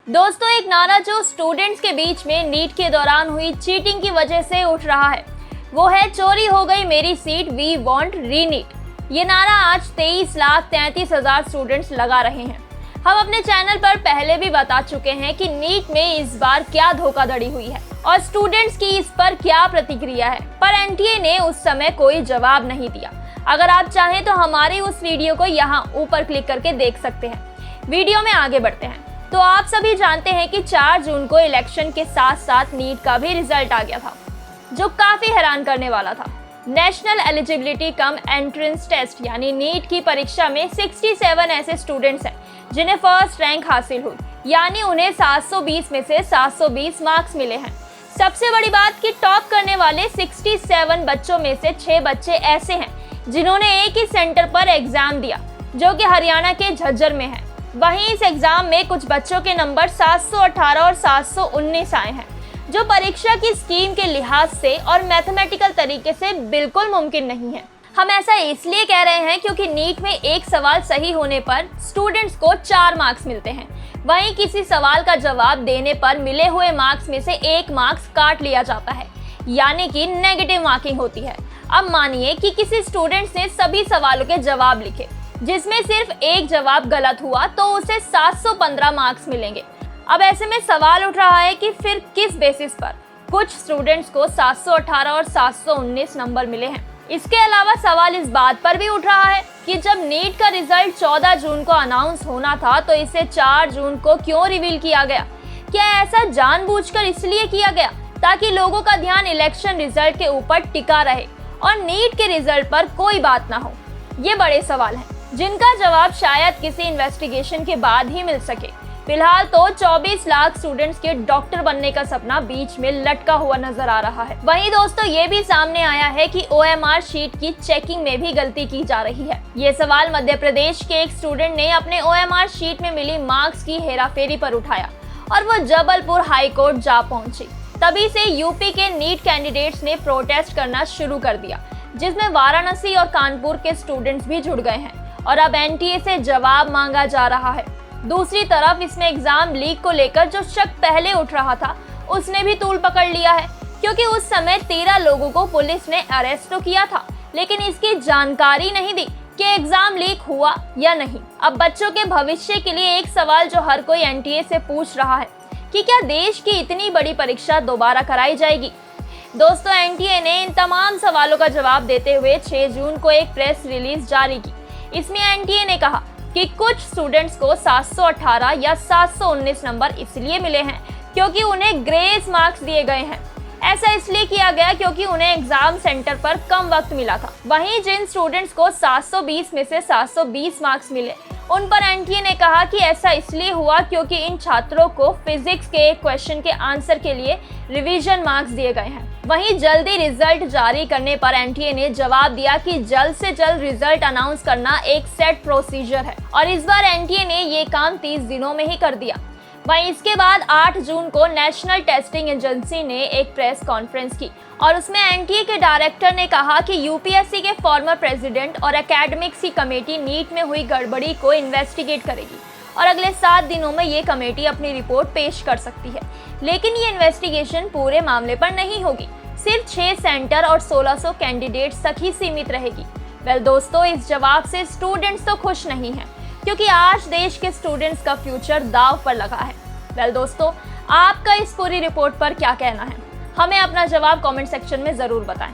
दोस्तों, एक नारा जो स्टूडेंट्स के बीच में नीट के दौरान हुई चीटिंग की वजह से उठ रहा है वो है चोरी हो गई मेरी सीट, वी वांट रीनीट। ये नारा आज 23,33,000 स्टूडेंट्स लगा रहे हैं। हम अपने चैनल पर पहले भी बता चुके हैं कि नीट में इस बार क्या धोखाधड़ी हुई है और स्टूडेंट्स की इस पर क्या प्रतिक्रिया है, पर एनटीए ने उस समय कोई जवाब नहीं दिया। अगर आप चाहें तो हमारी उस वीडियो को यहाँ ऊपर क्लिक करके देख सकते हैं। वीडियो में आगे बढ़ते हैं तो आप सभी जानते हैं कि 4 जून को इलेक्शन के साथ साथ नीट का भी रिजल्ट आ गया था, जो काफी हैरान करने वाला था। National Eligibility cum Entrance Test यानी नीट की परीक्षा में 67 ऐसे स्टूडेंट्स हैं जिन्हें फर्स्ट रैंक हासिल हुई, यानी उन्हें 720 में से 720 मार्क्स मिले हैं। सबसे बड़ी बात कि टॉप करने वाले 67 बच्चों में से 6 बच्चे ऐसे हैं जिन्होंने एक ही सेंटर पर एग्जाम दिया, जो कि हरियाणा के झज्जर में है। वहीं इस एग्जाम में कुछ बच्चों के नंबर 718 और 719 आए हैं, जो परीक्षा की स्कीम के लिहाज से और मैथमेटिकल तरीके से बिल्कुल मुमकिन नहीं है। हम ऐसा इसलिए कह रहे हैं क्योंकि नीट में एक सवाल सही होने पर स्टूडेंट्स को 4 मार्क्स मिलते हैं, वहीं किसी सवाल का जवाब देने पर मिले हुए मार्क्स में से 1 मार्क्स काट लिया जाता है, यानी कि नेगेटिव मार्किंग होती है। अब मानिए कि किसी स्टूडेंट्स ने सभी सवालों के जवाब लिखे, जिसमें सिर्फ एक जवाब गलत हुआ तो उसे 715 मार्क्स मिलेंगे। अब ऐसे में सवाल उठ रहा है कि फिर किस बेसिस पर कुछ स्टूडेंट्स को 718 और 719 नंबर मिले हैं। इसके अलावा सवाल इस बात पर भी उठ रहा है कि जब नीट का रिजल्ट 14 जून को अनाउंस होना था तो इसे 4 जून को क्यों रिवील किया गया? क्या ऐसा जानबूझकर इसलिए किया गया ताकि लोगों का ध्यान इलेक्शन रिजल्ट के ऊपर टिका रहे और नीट के रिजल्ट पर कोई बात ना हो? ये बड़े सवाल हैं जिनका जवाब शायद किसी इन्वेस्टिगेशन के बाद ही मिल सके। फिलहाल तो 24 लाख स्टूडेंट्स के डॉक्टर बनने का सपना बीच में लटका हुआ नजर आ रहा है। वहीं दोस्तों, ये भी सामने आया है कि ओएमआर शीट की चेकिंग में भी गलती की जा रही है। ये सवाल मध्य प्रदेश के एक स्टूडेंट ने अपने ओएमआर शीट में मिली मार्क्स की हेराफेरी पर उठाया और वो जबलपुर हाई कोर्ट जा पहुंची। तभी से यूपी के नीट कैंडिडेट्स ने प्रोटेस्ट करना शुरू कर दिया, जिसमें वाराणसी और कानपुर के स्टूडेंट्स भी जुड़ गए हैं और अब एनटीए से जवाब मांगा जा रहा है। दूसरी तरफ इसमें एग्जाम लीक को लेकर जो शक पहले उठ रहा था उसने भी तूल पकड़ लिया है, क्योंकि उस समय 13 लोगों को पुलिस ने अरेस्ट तो किया था, लेकिन इसकी जानकारी नहीं दी कि एग्जाम लीक हुआ या नहीं। अब बच्चों के भविष्य के लिए एक सवाल जो हर कोई एनटीए से पूछ रहा है कि क्या देश की इतनी बड़ी परीक्षा दोबारा कराई जाएगी? दोस्तों, एनटीए ने इन तमाम सवालों का जवाब देते हुए 6 जून को एक प्रेस रिलीज जारी की। इसमें एनटीए ने कहा कि कुछ स्टूडेंट्स को 718 या 719 नंबर इसलिए मिले हैं क्योंकि उन्हें ग्रेस मार्क्स दिए गए हैं। ऐसा इसलिए किया गया क्योंकि उन्हें एग्जाम सेंटर पर कम वक्त मिला था। वहीं जिन स्टूडेंट्स को 720 में से 720 मार्क्स मिले, उन पर एनटीए ने कहा कि ऐसा इसलिए हुआ क्योंकि इन छात्रों को फिजिक्स के एक क्वेश्चन के आंसर के लिए रिवीजन मार्क्स दिए गए हैं। वहीं जल्दी रिजल्ट जारी करने पर एनटीए ने जवाब दिया कि जल्द से जल्द रिजल्ट अनाउंस करना एक सेट प्रोसीजर है और इस बार एनटीए ने ये काम 30 दिनों में ही कर दिया। वहीं इसके बाद 8 जून को नेशनल टेस्टिंग एजेंसी ने एक प्रेस कॉन्फ्रेंस की और उसमें एनटीए के डायरेक्टर ने कहा कि यूपीएससी के फॉर्मर प्रेसिडेंट और एकेडमिक्स की कमेटी नीट में हुई गड़बड़ी को इन्वेस्टिगेट करेगी और अगले 7 दिनों में ये कमेटी अपनी रिपोर्ट पेश कर सकती है। लेकिन ये इन्वेस्टिगेशन पूरे मामले पर नहीं होगी, सिर्फ 6 सेंटर और 1600 कैंडिडेट्स तक ही सीमित रहेगी। वेल दोस्तों, इस जवाब से स्टूडेंट्स तो खुश नहीं हैं, क्योंकि आज देश के स्टूडेंट्स का फ्यूचर दांव पर लगा है। वेल दोस्तों, आपका इस पूरी रिपोर्ट पर क्या कहना है? हमें अपना जवाब कमेंट सेक्शन में जरूर बताएं।